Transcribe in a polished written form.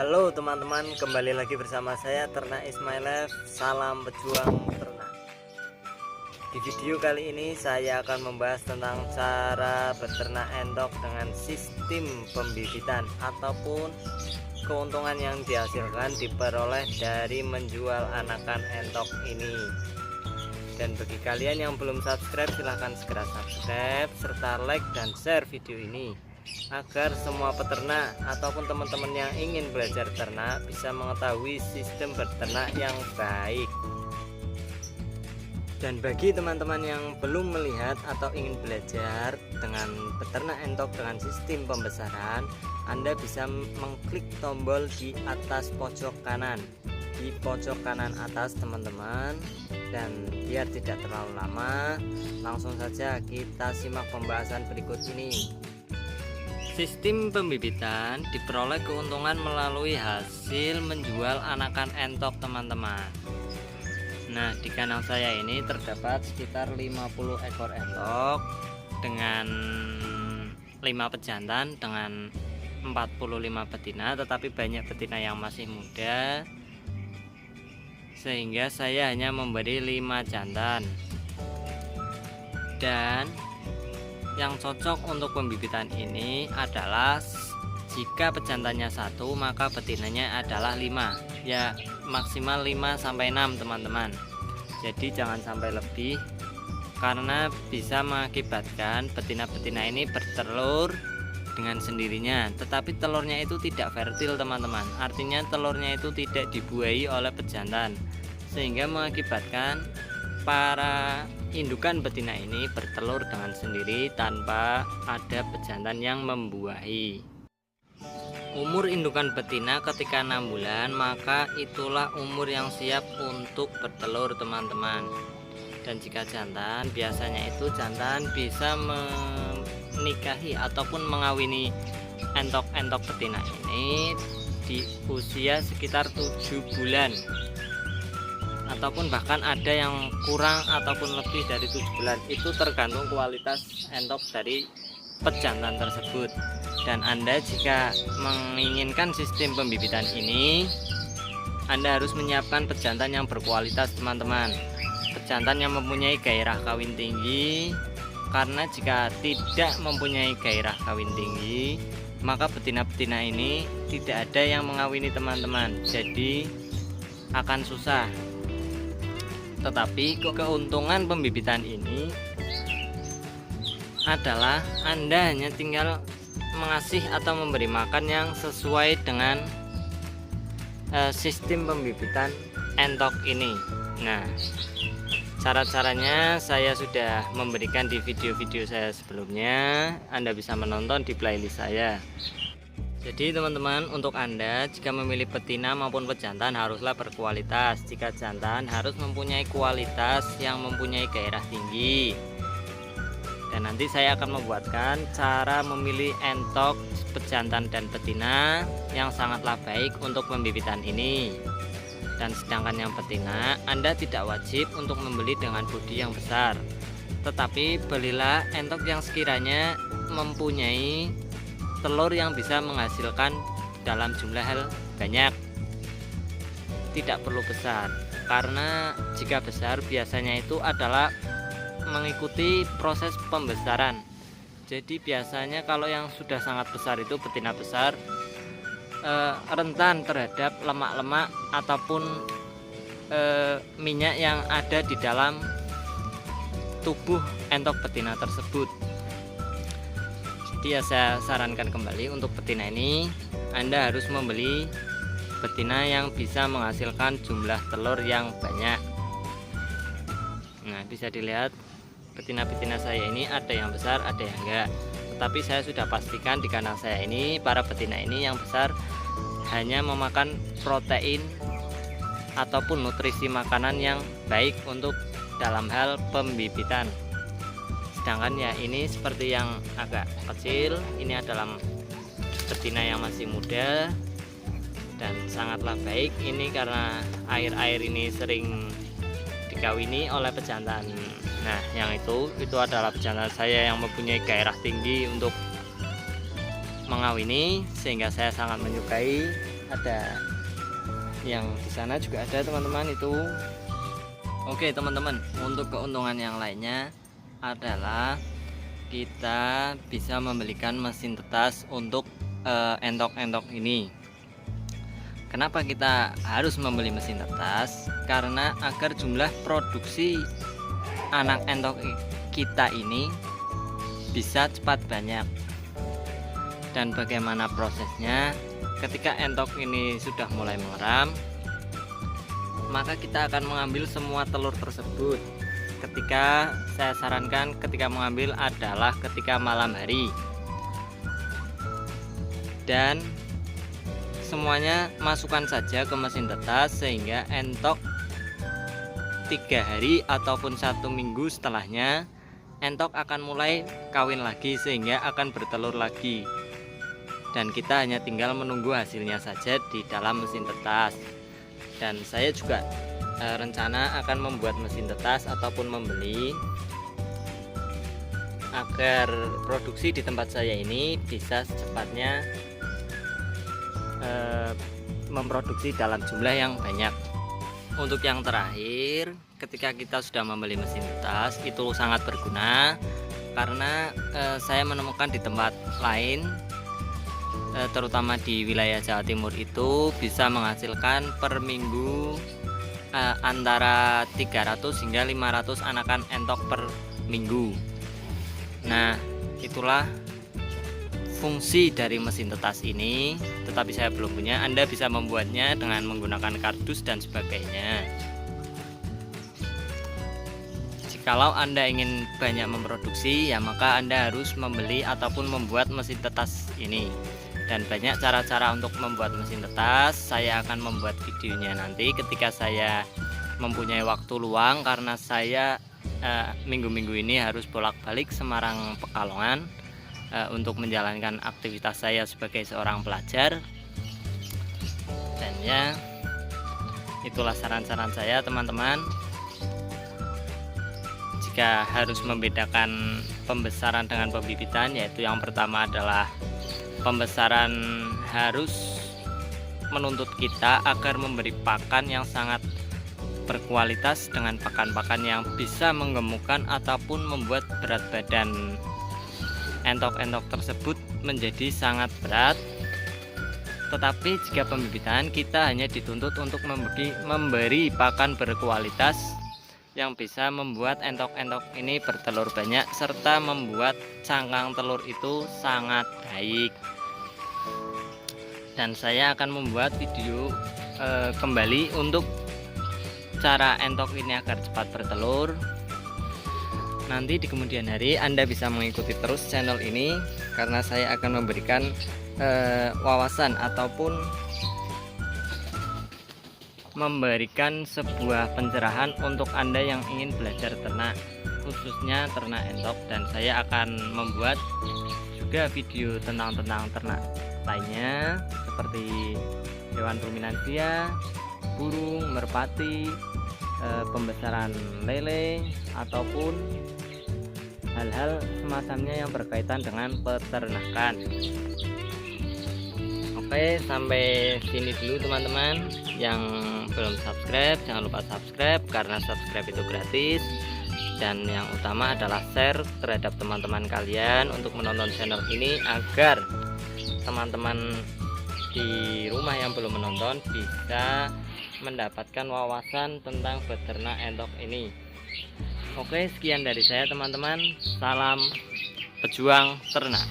Halo teman-teman, kembali lagi bersama saya Ternak Is My Life. Salam pejuang ternak. Di video kali ini saya akan membahas tentang cara beternak entok dengan sistem pembibitan ataupun keuntungan yang dihasilkan diperoleh dari menjual anakan entok ini. Dan bagi kalian yang belum subscribe, silahkan segera subscribe serta like dan share video ini agar semua peternak ataupun teman-teman yang ingin belajar ternak bisa mengetahui sistem beternak yang baik. Dan bagi teman-teman yang belum melihat atau ingin belajar dengan beternak entok dengan sistem pembesaran, Anda bisa mengklik tombol di atas pojok kanan, di pojok kanan atas teman-teman. Dan biar tidak terlalu lama, langsung saja kita simak pembahasan berikut ini. Sistem pembibitan diperoleh keuntungan melalui hasil menjual anakan entok teman-teman. Nah, di kandang saya ini terdapat sekitar 50 ekor entok dengan 5 pejantan dengan 45 betina, tetapi banyak betina yang masih muda, sehingga saya hanya memberi 5 jantan. Dan yang cocok untuk pembibitan ini adalah jika pejantannya 1 maka betinanya adalah 5, ya maksimal 5-6 teman-teman. Jadi jangan sampai lebih, karena bisa mengakibatkan betina-betina ini bertelur dengan sendirinya, tetapi telurnya itu tidak fertil teman-teman. Artinya telurnya itu tidak dibuahi oleh pejantan, sehingga mengakibatkan para indukan betina ini bertelur dengan sendiri tanpa ada pejantan yang membuahi. Umur indukan betina ketika 6 bulan, maka itulah umur yang siap untuk bertelur teman-teman. Dan jika jantan, biasanya itu jantan bisa menikahi ataupun mengawini entok-entok betina ini di usia sekitar 7 bulan, ataupun bahkan ada yang kurang ataupun lebih dari 7 bulan. Itu tergantung kualitas entok dari pejantan tersebut. Dan Anda jika menginginkan sistem pembibitan ini, Anda harus menyiapkan pejantan yang berkualitas teman-teman, pejantan yang mempunyai gairah kawin tinggi. Karena jika tidak mempunyai gairah kawin tinggi, maka betina-betina ini tidak ada yang mengawini teman-teman, jadi akan susah. Tetapi keuntungan pembibitan ini adalah Anda hanya tinggal mengasih atau memberi makan yang sesuai dengan sistem pembibitan entok ini. Nah, cara-caranya saya sudah memberikan di video-video saya sebelumnya. Anda bisa menonton di playlist saya. Jadi teman-teman, untuk Anda jika memilih betina maupun pejantan haruslah berkualitas. Jika jantan harus mempunyai kualitas yang mempunyai gairah tinggi. Dan nanti saya akan membuatkan cara memilih entok pejantan dan betina yang sangatlah baik untuk pembibitan ini. Dan sedangkan yang betina, Anda tidak wajib untuk membeli dengan bodi yang besar, tetapi belilah entok yang sekiranya mempunyai telur yang bisa menghasilkan dalam jumlah hal banyak. Tidak perlu besar, karena jika besar biasanya itu adalah mengikuti proses pembesaran. Jadi biasanya kalau yang sudah sangat besar itu betina besar rentan terhadap lemak-lemak ataupun minyak yang ada di dalam tubuh entok betina tersebut. Jadi ya saya sarankan kembali, untuk betina ini Anda harus membeli betina yang bisa menghasilkan jumlah telur yang banyak. Nah, bisa dilihat betina-betina saya ini ada yang besar, ada yang enggak. Tetapi saya sudah pastikan di kandang saya ini para betina ini yang besar hanya memakan protein ataupun nutrisi makanan yang baik untuk dalam hal pembibitan. Sedangkan ya ini seperti yang agak kecil, ini adalah betina yang masih muda dan sangatlah baik ini karena air-air ini sering dikawini oleh pejantan. Nah, yang itu adalah pejantan saya yang mempunyai gairah tinggi untuk mengawini, sehingga saya sangat menyukai ada yang di sana juga ada teman-teman itu. Oke teman-teman, untuk keuntungan yang lainnya adalah kita bisa membelikan mesin tetas untuk entok-entok ini. Kenapa kita harus membeli mesin tetas? Karena agar jumlah produksi anak entok kita ini bisa cepat banyak. Dan bagaimana prosesnya? Ketika entok ini sudah mulai mengeram, maka kita akan mengambil semua telur tersebut. Ketika saya sarankan ketika mengambil adalah ketika malam hari, dan semuanya masukkan saja ke mesin tetas sehingga entok 3 hari ataupun 1 minggu setelahnya entok akan mulai kawin lagi sehingga akan bertelur lagi, dan kita hanya tinggal menunggu hasilnya saja di dalam mesin tetas. Dan saya juga rencana akan membuat mesin tetas ataupun membeli agar produksi di tempat saya ini bisa secepatnya memproduksi dalam jumlah yang banyak. Untuk yang terakhir, ketika kita sudah membeli mesin tetas itu sangat berguna karena saya menemukan di tempat lain, terutama di wilayah Jawa Timur itu bisa menghasilkan per minggu antara 300 hingga 500 anakan entok per minggu. Nah, itulah fungsi dari mesin tetas ini, tetapi saya belum punya. Anda bisa membuatnya dengan menggunakan kardus dan sebagainya. Jikalau Anda ingin banyak memproduksi, ya maka Anda harus membeli ataupun membuat mesin tetas ini. Dan banyak cara-cara untuk membuat mesin tetas. Saya akan membuat videonya nanti ketika saya mempunyai waktu luang, karena saya minggu-minggu ini harus bolak-balik Semarang Pekalongan untuk menjalankan aktivitas saya sebagai seorang pelajar. Dan ya, itulah saran-saran saya teman-teman. Jika harus membedakan pembesaran dengan pembibitan, yaitu yang pertama adalah pembesaran harus menuntut kita agar memberi pakan yang sangat berkualitas dengan pakan-pakan yang bisa menggemukkan ataupun membuat berat badan entok-entok tersebut menjadi sangat berat. Tetapi jika pembibitan, kita hanya dituntut untuk memberi pakan berkualitas yang bisa membuat entok-entok ini bertelur banyak serta membuat cangkang telur itu sangat baik. Dan saya akan membuat video kembali untuk cara entok ini agar cepat bertelur. Nanti di kemudian hari Anda bisa mengikuti terus channel ini, karena saya akan memberikan wawasan ataupun memberikan sebuah pencerahan untuk Anda yang ingin belajar ternak, khususnya ternak entok. Dan saya akan membuat juga video tentang ternak lainnya seperti hewan ruminansia, burung, merpati, pembesaran lele, ataupun hal-hal semacamnya yang berkaitan dengan peternakan. Oke, sampai sini dulu teman-teman. Yang belum subscribe, jangan lupa subscribe karena subscribe itu gratis. Dan yang utama adalah share terhadap teman-teman kalian untuk menonton channel ini, agar teman-teman di rumah yang belum menonton bisa mendapatkan wawasan tentang beternak entok ini. Oke, sekian dari saya teman-teman. Salam pejuang ternak.